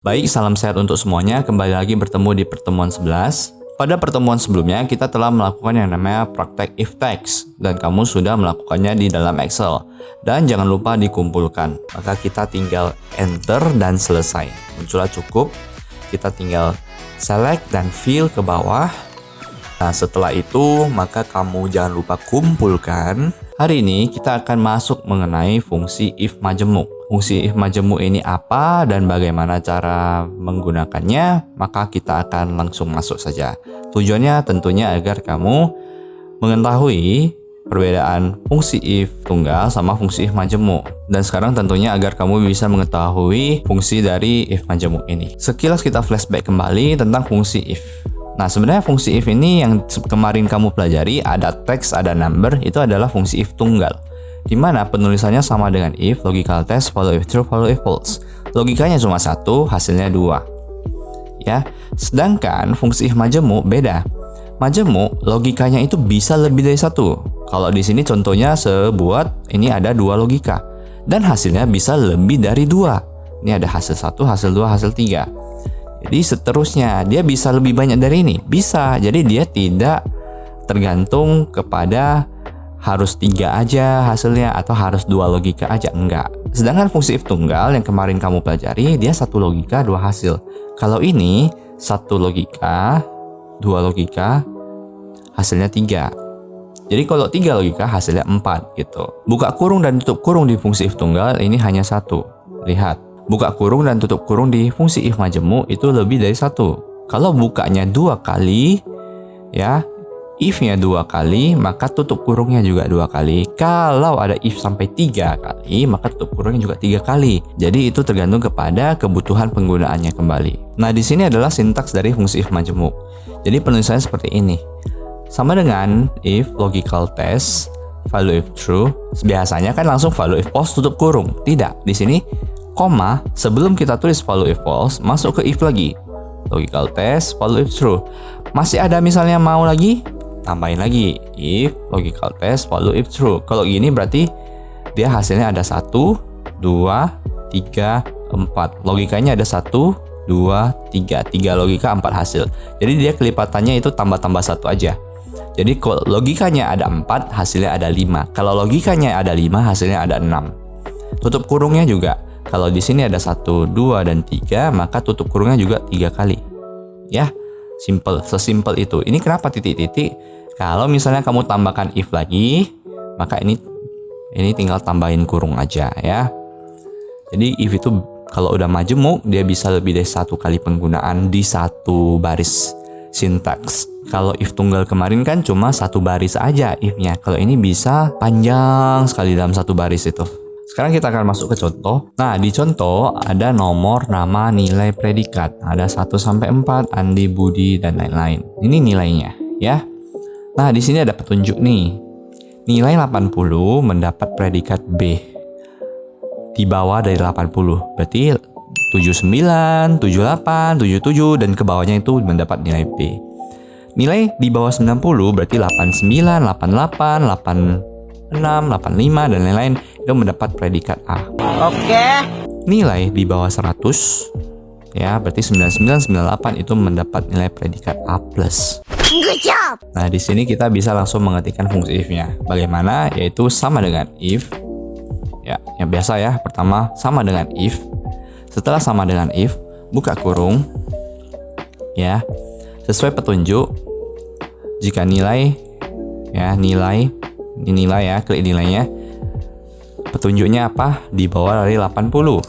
Baik, salam sehat untuk semuanya. Kembali lagi bertemu di pertemuan 11. Pada pertemuan sebelumnya, kita telah melakukan yang namanya praktek if text, dan kamu sudah melakukannya di dalam Excel. Dan jangan lupa dikumpulkan. Maka kita tinggal enter dan selesai. Muncullah cukup. Kita tinggal select dan fill ke bawah. Nah, setelah itu, maka kamu jangan lupa kumpulkan. Hari ini kita akan masuk mengenai fungsi if majemuk. Fungsi if majemuk ini apa dan bagaimana cara menggunakannya, maka kita akan langsung masuk saja. Tujuannya tentunya agar kamu mengetahui perbedaan fungsi if tunggal sama fungsi if majemuk. Dan sekarang tentunya agar kamu bisa mengetahui fungsi dari if majemuk ini. Sekilas kita flashback kembali tentang fungsi if. Nah, sebenarnya fungsi if ini yang kemarin kamu pelajari, ada text, ada number, itu adalah fungsi if tunggal. Di mana penulisannya sama dengan if, logical test, follow if true, follow if false. Logikanya cuma satu, hasilnya dua. Ya, sedangkan fungsi if majemuk beda. Majemuk logikanya itu bisa lebih dari satu. Kalau di sini contohnya sebuat ini ada dua logika dan hasilnya bisa lebih dari dua. Ini ada hasil satu, hasil dua, hasil tiga. Jadi seterusnya dia bisa lebih banyak dari ini, bisa. Jadi dia tidak tergantung kepada harus tiga aja hasilnya atau harus dua logika aja, enggak. Sedangkan fungsi if tunggal yang kemarin kamu pelajari, dia satu logika dua hasil. Kalau ini satu logika dua logika hasilnya tiga. Jadi kalau tiga logika hasilnya 4 gitu. Buka kurung dan tutup kurung di fungsi if tunggal ini hanya satu. Lihat. Buka kurung dan tutup kurung di fungsi if majemuk itu lebih dari satu. Kalau bukanya dua kali, ya, if-nya dua kali, maka tutup kurungnya juga dua kali. Kalau ada if sampai tiga kali, maka tutup kurungnya juga tiga kali. Jadi itu tergantung kepada kebutuhan penggunaannya kembali. Nah, di sini adalah sintaks dari fungsi if majemuk. Jadi penulisannya seperti ini. Sama dengan if logical test, value if true. Biasanya kan langsung value if false tutup kurung. Tidak, di sini koma, sebelum kita tulis value if false, masuk ke if lagi. Logical test, value if true. Masih ada misalnya mau lagi, tambahin lagi. If, logical test, value if true. Kalau gini berarti dia hasilnya ada 1, 2, 3, 4. Logikanya ada 1, 2, 3. 3 logika, 4 hasil. Jadi dia kelipatannya itu tambah-tambah 1 aja. Jadi kalau logikanya ada 4, hasilnya ada 5. Kalau logikanya ada 5, hasilnya ada 6. Tutup kurungnya juga. Kalau di sini ada 1, 2, dan 3, maka tutup kurungnya juga 3 kali. Ya, simple, sesimpel itu. Ini kenapa titik-titik? Kalau misalnya kamu tambahkan if lagi, maka ini tinggal tambahin kurung aja ya. Jadi if itu kalau udah majemuk, dia bisa lebih dari satu kali penggunaan di satu baris sintaks. Kalau if tunggal kemarin kan cuma satu baris aja if-nya. Kalau ini bisa panjang sekali dalam satu baris itu. Sekarang kita akan masuk ke contoh. Nah, di contoh ada nomor, nama, nilai, predikat. Ada 1 sampai 4, Andi, Budi, dan lain-lain. Ini nilainya, ya. Nah, di sini ada petunjuk nih. Nilai 80 mendapat predikat B. Di bawah dari 80. Berarti 79, 78, 77, dan ke bawahnya itu mendapat nilai B. Nilai di bawah 90 berarti 89, 88, 86, 85, dan lain-lain itu mendapat predikat A. Oke. Nilai di bawah 100 ya berarti 99, 98 itu mendapat nilai predikat A+. Good job. Nah, di sini kita bisa langsung mengetikkan fungsi if-nya. Bagaimana? Yaitu sama dengan if. Ya, yang biasa ya. Pertama sama dengan if. Setelah sama dengan if, buka kurung. Ya. Sesuai petunjuk. Jika nilai ya, nilai ini nilai ya, klik nilainya. Petunjuknya apa? Di bawah dari 80.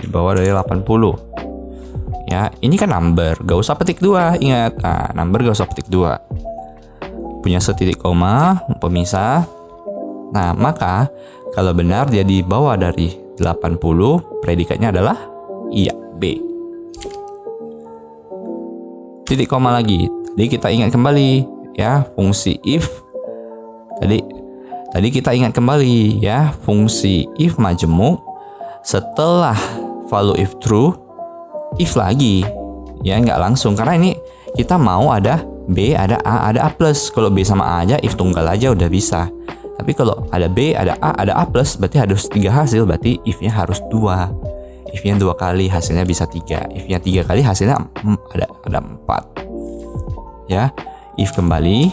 Di bawah dari 80. Ya, ini kan number, gak usah petik 2, ingat. Nah, number gak usah petik 2. Punya setitik koma, pemisah. Nah, maka kalau benar dia di bawah dari 80, predikatnya adalah iya, B. Titik koma lagi. Jadi kita ingat kembali ya, fungsi if. Tadi kita ingat kembali ya, fungsi if majemuk setelah value if true, if lagi ya, nggak langsung karena ini kita mau ada B, ada A, ada A+. Kalau B sama A aja if tunggal aja udah bisa. Tapi kalau ada B, ada A, ada A+, berarti harus 3 hasil, berarti if-nya harus 2. If-nya 2 kali hasilnya bisa 3. If-nya 3 kali hasilnya ada 4. Ya, if kembali.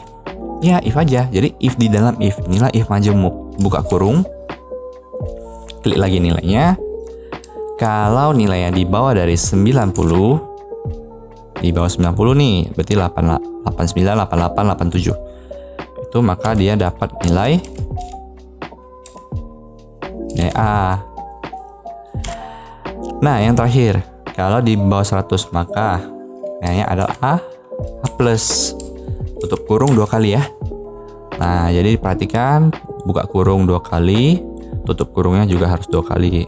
Ya, if aja. Jadi if di dalam if. Inilah if majemuk. Buka kurung. Klik lagi nilainya. Kalau nilainya di bawah dari 90, di bawah 90 nih, berarti 89, 88, 87. Itu maka dia dapat nilai A. Nah, yang terakhir, kalau di bawah 100 maka nilainya adalah A plus. Tutup kurung 2 kali ya. Nah, jadi perhatikan, buka kurung 2 kali, tutup kurungnya juga harus 2 kali.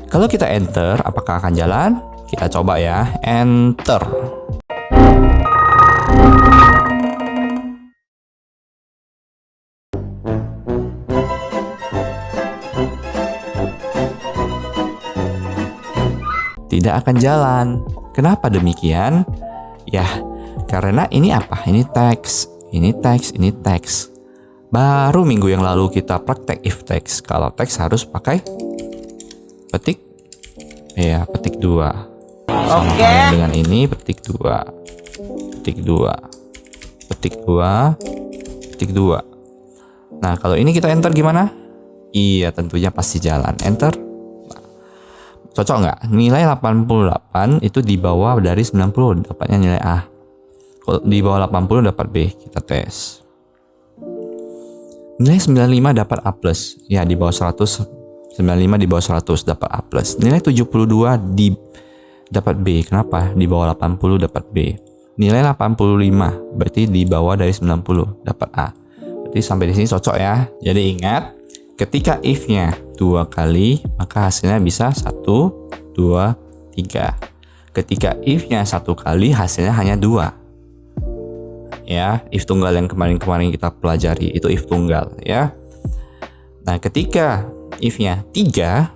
Kalau kita enter, apakah akan jalan? Kita coba ya, enter. Tidak akan jalan. Kenapa demikian? Ya, karena ini apa? Ini teks, ini teks, ini teks. Baru minggu yang lalu kita praktek if teks. Kalau teks harus pakai petik. Ya, petik 2. Oke. Dengan ini petik 2. Petik 2. Petik 2. Petik 2. Nah, kalau ini kita enter gimana? Iya, tentunya pasti jalan. Enter. Cocok nggak? Nilai 88 itu di bawah dari 90, dapatnya nilai A. Kalau di bawah 80 dapat B, kita tes. Nilai 95 dapat A+. Ya, di bawah 100, 95 di bawah 100 dapat A+. Nilai 72 dapat B. Kenapa? Di bawah 80 dapat B. Nilai 85 berarti di bawah dari 90 dapat A. Berarti sampai di sini cocok ya. Jadi ingat, ketika if-nya 2 kali, maka hasilnya bisa 1, 2, 3. Ketika if-nya 1 kali, hasilnya hanya 2. Ya, if tunggal yang kemarin-kemarin kita pelajari, itu if tunggal ya. Nah, ketika if-nya 3,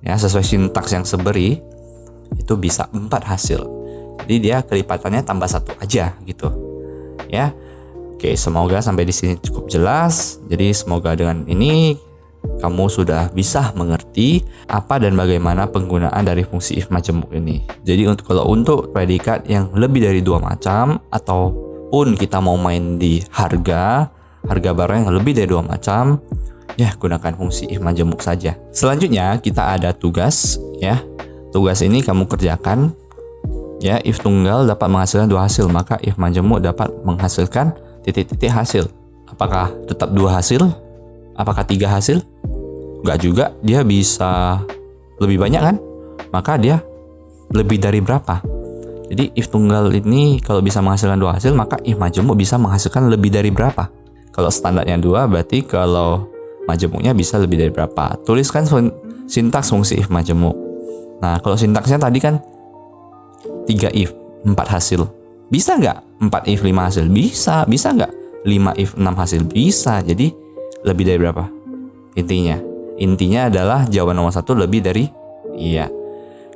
ya sesuai sintaks yang seberi, itu bisa 4 hasil. Jadi dia kelipatannya tambah 1 aja gitu. Ya. Oke, semoga sampai di sini cukup jelas. Jadi semoga dengan ini kamu sudah bisa mengerti apa dan bagaimana penggunaan dari fungsi if majemuk ini. Jadi kalau untuk predikat yang lebih dari 2 macam ataupun kita mau main di harga barang yang lebih dari 2 macam, ya gunakan fungsi if majemuk saja. Selanjutnya kita ada tugas ya. Tugas ini kamu kerjakan ya. If tunggal dapat menghasilkan 2 hasil, maka if majemuk dapat menghasilkan titik-titik hasil. Apakah tetap 2 hasil? Apakah 3 hasil? Enggak juga, dia bisa lebih banyak kan? Maka dia lebih dari berapa? Jadi if tunggal ini kalau bisa menghasilkan 2 hasil, maka if majemuk bisa menghasilkan lebih dari berapa? Kalau standarnya 2, berarti kalau majemuknya bisa lebih dari berapa? Tuliskan sintaks fungsi if majemuk. Nah, kalau sintaksnya tadi kan 3 if, 4 hasil. Bisa nggak 4 if 5 hasil? Bisa. Bisa nggak 5 if 6 hasil? Bisa. Jadi lebih dari berapa? Intinya adalah jawaban nomor 1 lebih dari iya.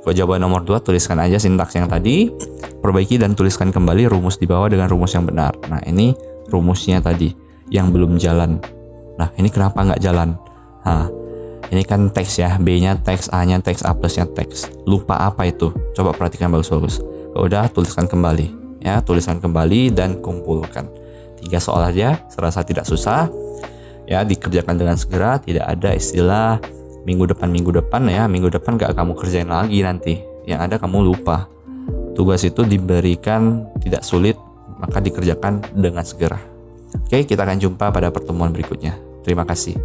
Kalau jawaban nomor 2, tuliskan aja sintaks yang tadi, perbaiki dan tuliskan kembali rumus di bawah dengan rumus yang benar. Nah, ini rumusnya tadi yang belum jalan. Nah, ini kenapa nggak jalan? Nah, ini kan teks ya, B-nya teks, A-nya teks, A plusnya teks. Lupa apa itu? Coba perhatikan bagus-bagus. Udah, tuliskan kembali. Ya, tuliskan kembali dan kumpulkan. 3 soal aja, serasa tidak susah. Ya, dikerjakan dengan segera, tidak ada istilah minggu depan ya. Minggu depan gak kamu kerjain lagi nanti. Yang ada kamu lupa. Tugas itu diberikan tidak sulit, maka dikerjakan dengan segera. Oke, kita akan jumpa pada pertemuan berikutnya. Terima kasih.